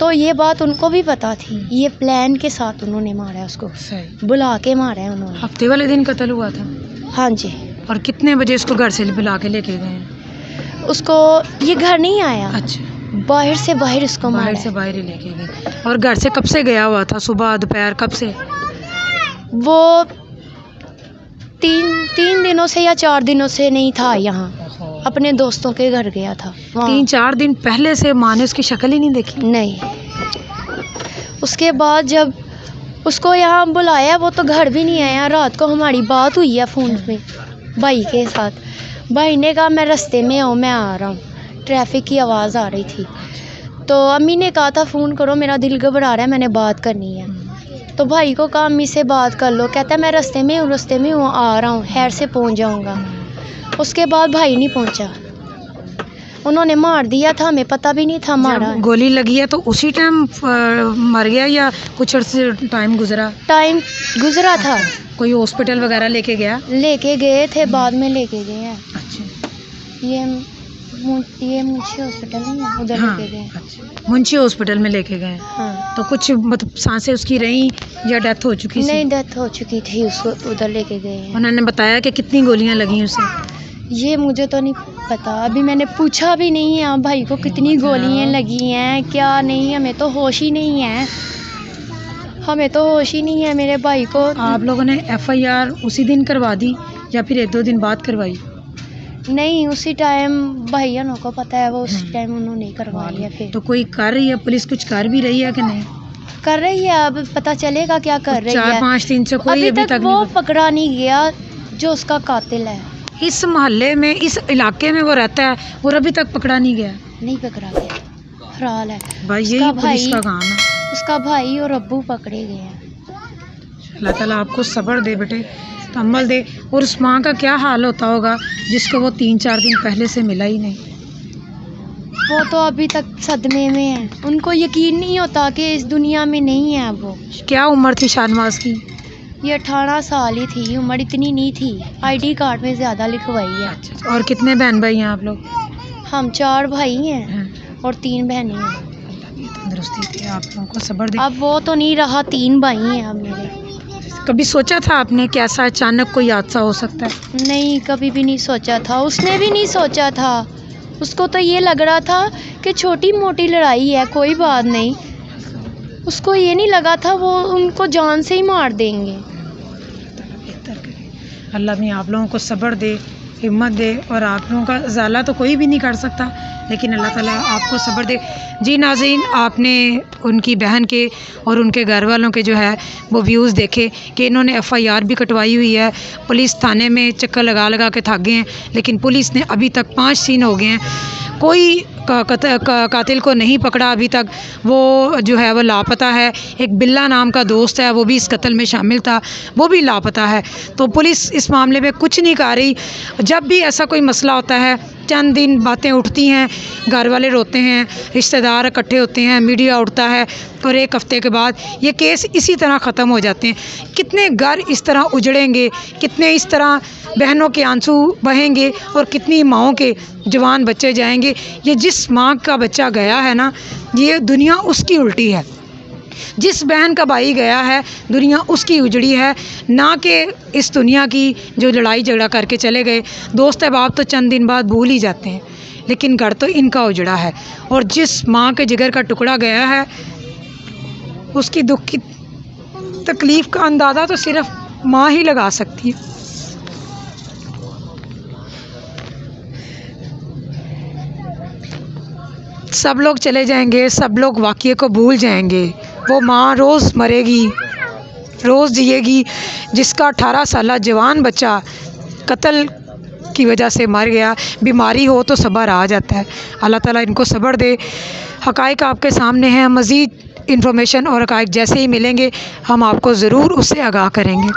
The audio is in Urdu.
تو یہ بات ان کو بھی پتہ تھی، یہ پلان کے ساتھ انہوں نے مارا ہے اس کو، صحیح. بلا کے مارا ہے انہوں نے. ہفتے والے دن قتل ہوا تھا. ہاں جی. اور کتنے بجے اس کو گھر سے بلا کے لے کے گئے ہیں؟ اس کو یہ گھر نہیں آیا، اچھا، باہر سے باہر اس کو باہر مارا سے ہے. باہر ہی لے کے گئے. اور گھر سے کب سے گیا ہوا تھا؟ صبح، دوپہر، کب سے؟ وہ تین دنوں سے یا 4 دنوں سے نہیں تھا یہاں، اپنے دوستوں کے گھر گیا تھا. 3-4 دن پہلے سے ماں نے اس کی شکل ہی نہیں دیکھی؟ نہیں. اس کے بعد جب اس کو یہاں بلایا وہ تو گھر بھی نہیں آیا. رات کو ہماری بات ہوئی ہے فون پہ بھائی کے ساتھ. بھائی نے کہا میں رستے میں ہوں، میں آ رہا ہوں. ٹریفک کی آواز آ رہی تھی تو امی نے کہا تھا فون کرو، میرا دل گھبرا رہا ہے، میں نے بات کرنی ہے. تو بھائی کو کہا امی سے بات کر لو. کہتا ہے میں رستے میں ہوں آ رہا ہوں، خیر سے پہنچ جاؤں گا. اس کے بعد بھائی نہیں پہنچا. انہوں نے مار دیا تھا، ہمیں پتہ بھی نہیں تھا مارا. جب گولی لگی ہے تو اسی ٹائم مر گیا یا کچھ عرصے ٹائم گزرا؟ ٹائم گزرا تھا. کوئی ہاسپٹل وغیرہ لے کے گیا؟ لے کے گئے تھے، بعد میں لے کے گئے ہیں. اچھا. یہ منشی ہاسپٹل نہیں ہے، ادھر لے کے گئے. اچھا، منشی ہاسپٹل میں لے کے گئے. ہاں. تو کچھ مطلب سانسیں اس کی رہیں یا ڈیتھ ہو چکی تھی؟ نہیں، ڈیتھ ہو چکی تھی، اس کو ادھر لے کے گئے ہیں. انہوں نے بتایا کہ کتنی گولیاں لگیں اسے؟ یہ مجھے تو نہیں پتا، ابھی میں نے پوچھا بھی نہیں ہے بھائی کو کتنی گولیاں لگی ہیں کیا نہیں. ہمیں تو ہوش ہی نہیں ہے، ہمیں تو ہوش ہی نہیں ہے میرے بھائی کو. آپ لوگوں نے FIR اسی دن کروا دی یا پھر 1-2 دن بعد کروائی؟ نہیں، اسی ٹائم بھائیانوں کو پتہ ہے، وہ اسی ٹائم انہوں نے کروائی ہے. پھر تو کوئی کر رہی ہے پولیس، کچھ کر بھی رہی ہے کہ نہیں؟ کر رہی ہے، اب پتہ چلے گا کیا کر رہی ہے. 4-5 دن سے کوئی ابھی تک وہ نہیں پکڑا نہیں گیا جو اس کا قاتل ہے. اس محلے میں، اس علاقے میں وہ رہتا ہے اور ابھی تک پکڑا نہیں گیا؟ نہیں پکڑا گیا، فرار ہے. بھائی اس یہی کا پولیس بھائی، کا کام ہے. اس کا بھائی اور ابو پکڑے گئے ہیں. اللہ تعالیٰ آپ کو صبر دے بیٹے، تحمل دے. اور اس ماں کا کیا حال ہوتا ہوگا جس کو وہ 3-4 دن پہلے سے ملا ہی نہیں؟ وہ تو ابھی تک صدمے میں ہیں، ان کو یقین نہیں ہوتا کہ اس دنیا میں نہیں ہے وہ. کیا عمر تھی شاہنواز کی؟ یہ 18 سال ہی تھی، عمر اتنی نہیں تھی. ID کارڈ میں زیادہ لکھوائی ہے. اور کتنے بہن بھائی ہیں آپ لوگ؟ ہم 4 بھائی ہیں اور 3 بہنیں ہیں. اللہ کی تندرستی دے، آپ لوگوں کو صبر دے. اب وہ تو نہیں رہا، 3 بھائی ہیں اب میرے. کبھی سوچا تھا آپ نے کہ ایسا اچانک کوئی حادثہ ہو سکتا ہے؟ نہیں، کبھی بھی نہیں سوچا تھا. اس نے بھی نہیں سوچا تھا. اس کو تو یہ لگ رہا تھا کہ چھوٹی موٹی لڑائی ہے، کوئی بات نہیں. اس کو یہ نہیں لگا تھا وہ ان کو جان سے ہی مار دیں گے. اللہ بھی آپ لوگوں کو صبر دے، ہمت دے. اور آپ لوگوں کا ازالہ تو کوئی بھی نہیں کر سکتا، لیکن اللہ تعالیٰ آپ کو صبر دے. جی ناظرین، آپ نے ان کی بہن کے اور ان کے گھر والوں کے جو ہے وہ ویوز دیکھے کہ انہوں نے FIR بھی کٹوائی ہوئی ہے. پولیس تھانے میں چکر لگا لگا کے تھک گئے ہیں، لیکن پولیس نے ابھی تک 5 دن ہو گئے ہیں، کوئی قاتل کو نہیں پکڑا ابھی تک. وہ جو ہے وہ لاپتہ ہے. ایک بلا نام کا دوست ہے، وہ بھی اس قتل میں شامل تھا، وہ بھی لاپتہ ہے. تو پولیس اس معاملے میں کچھ نہیں کر رہی. جب بھی ایسا کوئی مسئلہ ہوتا ہے، چند دن باتیں اٹھتی ہیں، گھر والے روتے ہیں، رشتہ دار اکٹھے ہوتے ہیں، میڈیا اٹھتا ہے، اور 1 ہفتے کے بعد یہ کیس اسی طرح ختم ہو جاتے ہیں. کتنے گھر اس طرح اجڑیں گے، کتنے اس طرح بہنوں کے آنسو بہیں گے، اور کتنی ماؤں کے جوان بچے جائیں گے. یہ جس ماں کا بچہ گیا ہے نا، یہ دنیا اس کی الٹی ہے. جس بہن کا بھائی گیا ہے، دنیا اس کی اجڑی ہے، نہ کہ اس دنیا کی جو لڑائی جھگڑا کر کے چلے گئے. دوست احباب تو چند دن بعد بھول ہی جاتے ہیں، لیکن گھر تو ان کا اجڑا ہے. اور جس ماں کے جگر کا ٹکڑا گیا ہے، اس کی دکھ کی تکلیف کا اندازہ تو صرف ماں ہی لگا سکتی ہے. سب لوگ چلے جائیں گے، سب لوگ واقعے کو بھول جائیں گے. وہ ماں روز مرے گی، روز جیے گی، جس کا 18 سالہ جوان بچہ قتل کی وجہ سے مر گیا. بیماری ہو تو صبر آ جاتا ہے. اللہ تعالیٰ ان کو صبر دے. حقائق آپ کے سامنے ہیں. مزید انفارمیشن اور حقائق جیسے ہی ملیں گے، ہم آپ کو ضرور اس سے آگاہ کریں گے.